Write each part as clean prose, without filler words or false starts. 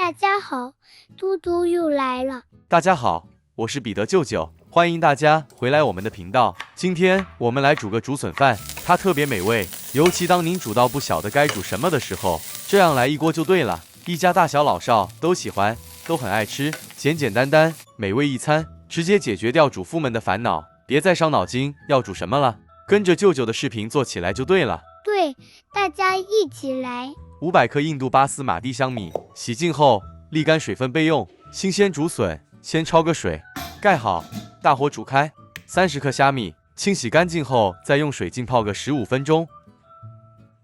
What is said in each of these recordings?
大家好，嘟嘟又来了。大家好，我是彼得舅舅，欢迎大家回来我们的频道。今天我们来煮个竹笋饭，它特别美味，尤其当您煮到不晓得该煮什么的时候，这样来一锅就对了。一家大小老少都喜欢，都很爱吃，简简单单，美味一餐，直接解决掉主妇们的烦恼，别再伤脑筋要煮什么了，跟着舅舅的视频做起来就对了。对，大家一起来。500克印度巴斯马蒂香米，洗净后沥干水分备用。新鲜竹笋先焯个水，盖好，大火煮开。30克虾米，清洗干净后再用水浸泡个15分钟。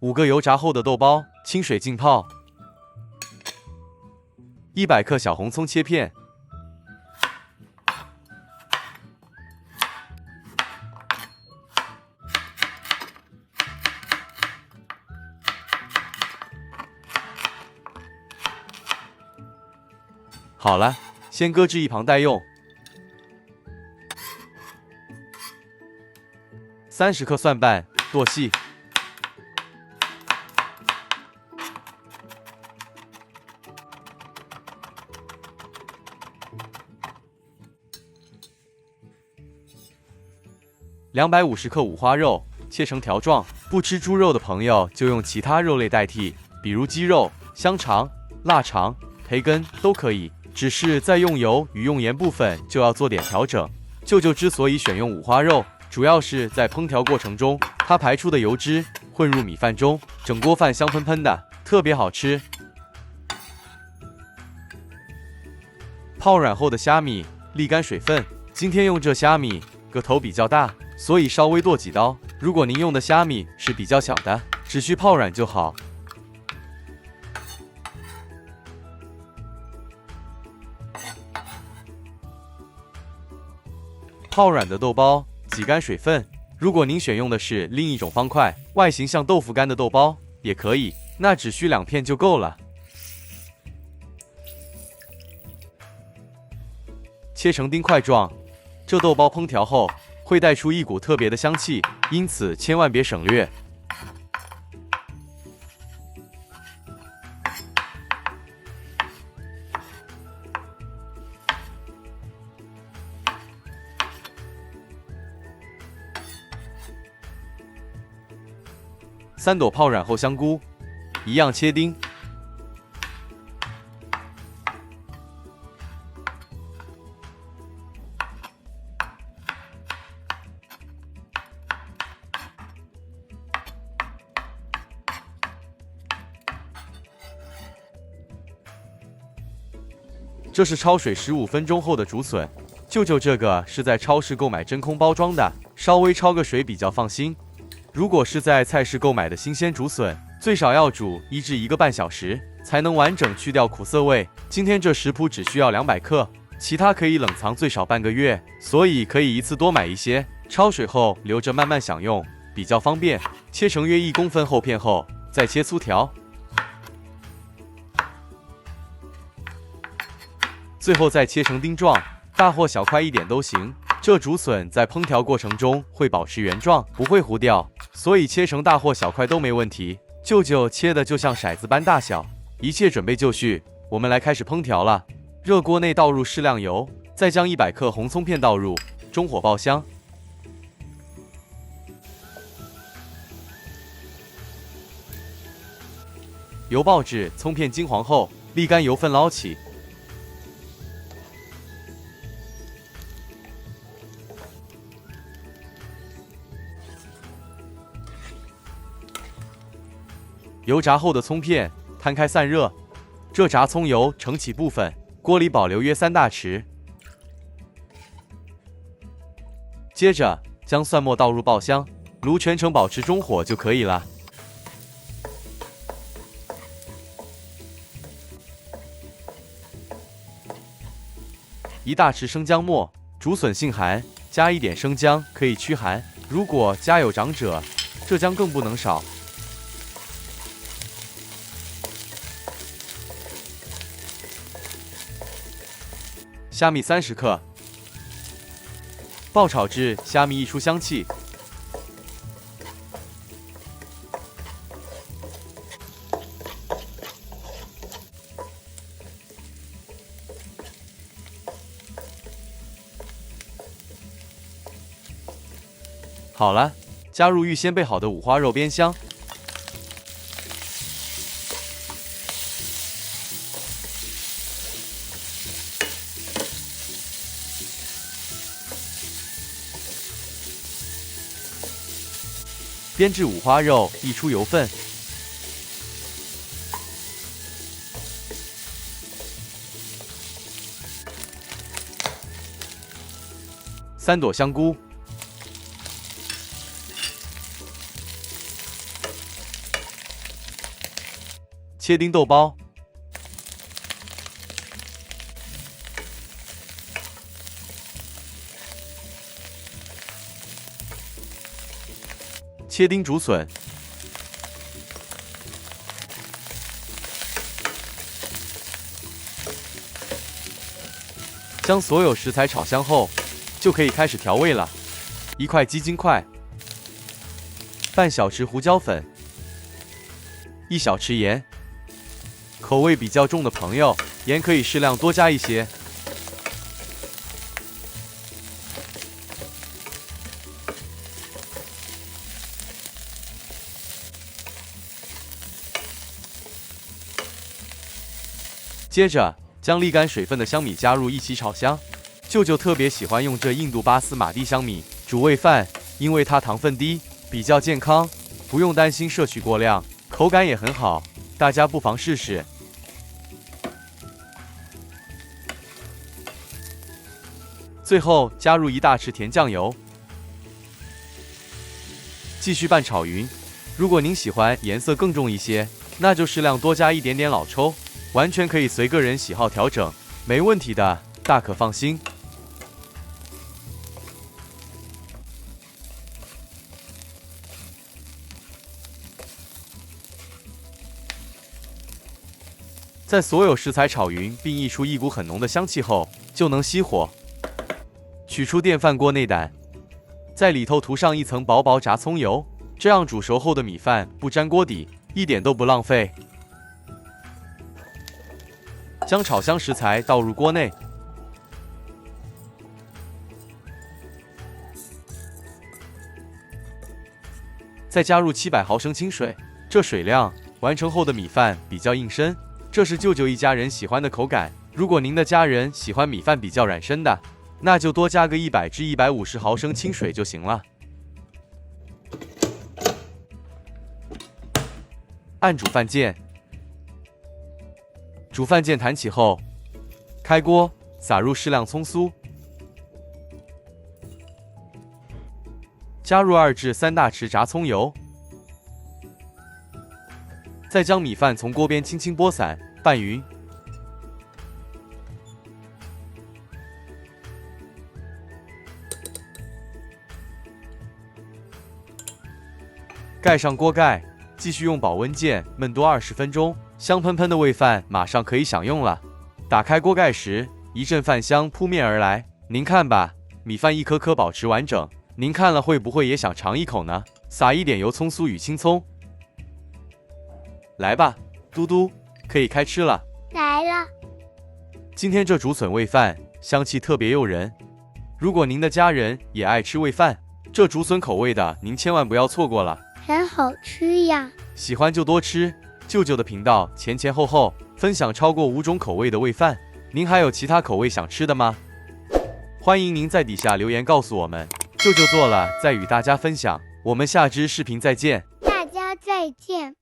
5个油炸后的豆包，清水浸泡。100克小红葱切片。好了，先搁置一旁待用。30克蒜瓣剁细。250克五花肉，切成条状。不吃猪肉的朋友就用其他肉类代替，比如鸡肉、香肠、腊肠、培根都可以。只是在用油与用盐部分就要做点调整。舅舅之所以选用五花肉，主要是在烹调过程中，它排出的油脂混入米饭中，整锅饭香喷喷的，特别好吃。泡软后的虾米沥干水分，今天用这虾米个头比较大，所以稍微剁几刀。如果您用的虾米是比较小的，只需泡软就好。泡软的豆包挤干水分，如果您选用的是另一种方块，外形像豆腐干的豆包也可以，那只需2片就够了。切成丁块状，这豆包烹调后会带出一股特别的香气，因此千万别省略。3朵泡软后香菇，一样切丁。这是焯水15分钟后的竹笋，舅舅这个是在超市购买真空包装的，稍微焯个水比较放心。如果是在菜市购买的新鲜竹笋，最少要煮1至1个半小时，才能完整去掉苦涩味。今天这食谱只需要200克，其他可以冷藏最少半个月，所以可以一次多买一些，焯水后留着慢慢享用，比较方便。切成约1公分厚片后，再切粗条，最后再切成丁状，大或小块一点都行。这竹笋在烹调过程中会保持原状，不会糊掉，所以切成大或小块都没问题。舅舅切的就像骰子般大小。一切准备就绪，我们来开始烹调了。热锅内倒入适量油，再将100克红葱片倒入，中火爆香。油爆至葱片金黄后，沥干油分捞起。油炸后的葱片摊开散热，这炸葱油盛起部分，锅里保留约3大匙。接着将蒜末倒入爆香，炉全程保持中火就可以了。1大匙生姜末，竹笋性寒，加一点生姜可以驱寒。如果家有长者，这姜更不能少。虾米30克，爆炒至虾米溢出香气。好了，加入预先备好的五花肉煸香。煸至五花肉溢出油分，三朵香菇，切丁豆包，切丁竹笋，将所有食材炒香后，就可以开始调味了。1块鸡精块，半小匙胡椒粉，1小匙盐。口味比较重的朋友，盐可以适量多加一些。接着将沥干水分的香米加入一起炒香。舅舅特别喜欢用这印度巴斯马蒂香米煮煨饭，因为它糖分低，比较健康，不用担心摄取过量，口感也很好，大家不妨试试。最后加入1大匙甜酱油，继续拌炒匀。如果您喜欢颜色更重一些，那就适量多加一点点老抽。完全可以随个人喜好调整，没问题的，大可放心。在所有食材炒匀并溢出一股很浓的香气后，就能熄火。取出电饭锅内胆，在里头涂上一层薄薄炸葱油，这样煮熟后的米饭不粘锅底，一点都不浪费。将炒香食材倒入锅内，再加入700毫升清水，这水量完成后的米饭比较硬身，这是舅舅一家人喜欢的口感。如果您的家人喜欢米饭比较软身的，那就多加个100至150毫升清水就行了。按煮饭键。煮饭键弹起后，开锅，撒入适量葱酥，加入2至3大匙炸葱油，再将米饭从锅边轻轻拨散，拌匀。盖上锅盖，继续用保温键焖多20分钟。香喷喷的煨饭马上可以享用了。打开锅盖时，一阵饭香扑面而来。您看吧，米饭一颗颗保持完整。您看了会不会也想尝一口呢？撒一点油葱酥与青葱。来吧，嘟嘟，可以开吃了。来了。今天这竹笋煨饭香气特别诱人。如果您的家人也爱吃煨饭，这竹笋口味的您千万不要错过了。很好吃呀。喜欢就多吃。舅舅的频道前前后后分享超过5种口味的煨饭，您还有其他口味想吃的吗？欢迎您在底下留言告诉我们，舅舅做了再与大家分享。我们下支视频再见，大家再见。